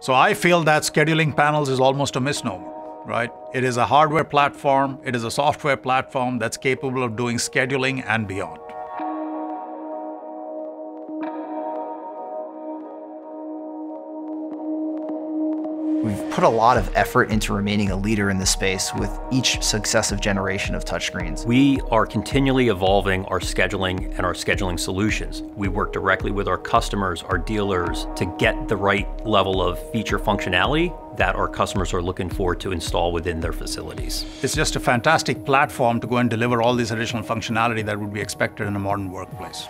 So I feel that scheduling panels is almost a misnomer, right? It is a hardware platform, it is a software platform that's capable of doing scheduling and beyond. We've put a lot of effort into remaining a leader in this space with each successive generation of touchscreens. We are continually evolving our scheduling and our scheduling solutions. We work directly with our customers, our dealers, to get the right level of feature functionality that our customers are looking for to install within their facilities. It's just a fantastic platform to go and deliver all this additional functionality that would be expected in a modern workplace.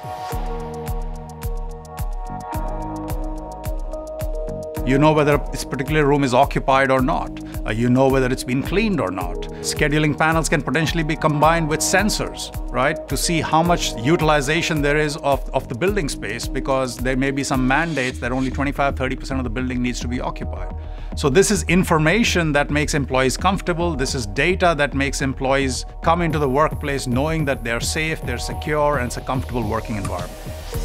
You know whether this particular room is occupied or not. You know whether it's been cleaned or not. Scheduling panels can potentially be combined with sensors, right? To see how much utilization there is of the building space, because there may be some mandates that only 25–30% of the building needs to be occupied. So this is information that makes employees comfortable. This is data that makes employees come into the workplace knowing that they're safe, they're secure, and it's a comfortable working environment.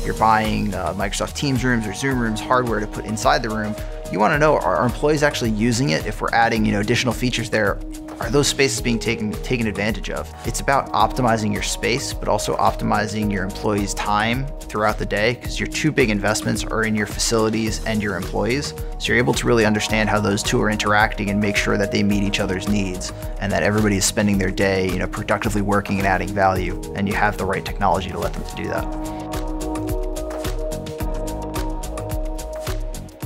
You're buying Microsoft Teams rooms or Zoom rooms hardware to put inside the room. You want to know, are our employees actually using it? If we're adding additional features there, are those spaces being taken advantage of? It's about optimizing your space, but also optimizing your employees' time throughout the day, because your two big investments are in your facilities and your employees. So you're able to really understand how those two are interacting and make sure that they meet each other's needs and that everybody is spending their day productively working and adding value, and you have the right technology to let them to do that.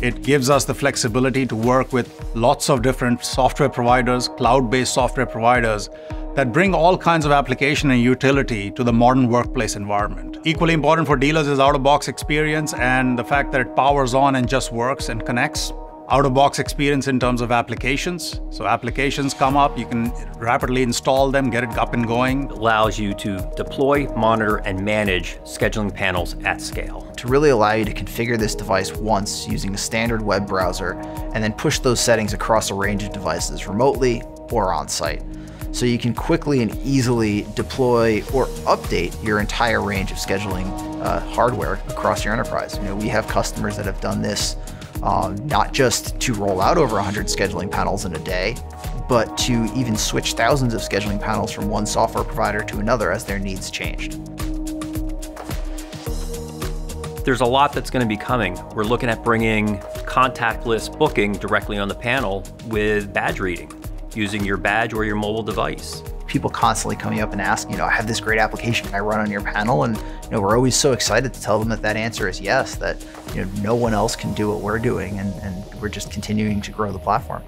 It gives us the flexibility to work with lots of different software providers, cloud-based software providers that bring all kinds of application and utility to the modern workplace environment. Equally important for dealers is out-of-box experience and the fact that it powers on and just works and connects. Out-of-box experience in terms of applications. So applications come up, you can rapidly install them, get it up and going. It allows you to deploy, monitor, and manage scheduling panels at scale. To really allow you to configure this device once using a standard web browser and then push those settings across a range of devices remotely or on-site. So you can quickly and easily deploy or update your entire range of scheduling hardware across your enterprise. We have customers that have done this not just to roll out over 100 scheduling panels in a day, but to even switch thousands of scheduling panels from one software provider to another as their needs changed. There's a lot that's going to be coming. We're looking at bringing contactless booking directly on the panel with badge reading, using your badge or your mobile device. People constantly coming up and asking, I have this great application I run on your panel, and we're always so excited to tell them that answer is yes, that no one else can do what we're doing, and we're just continuing to grow the platform.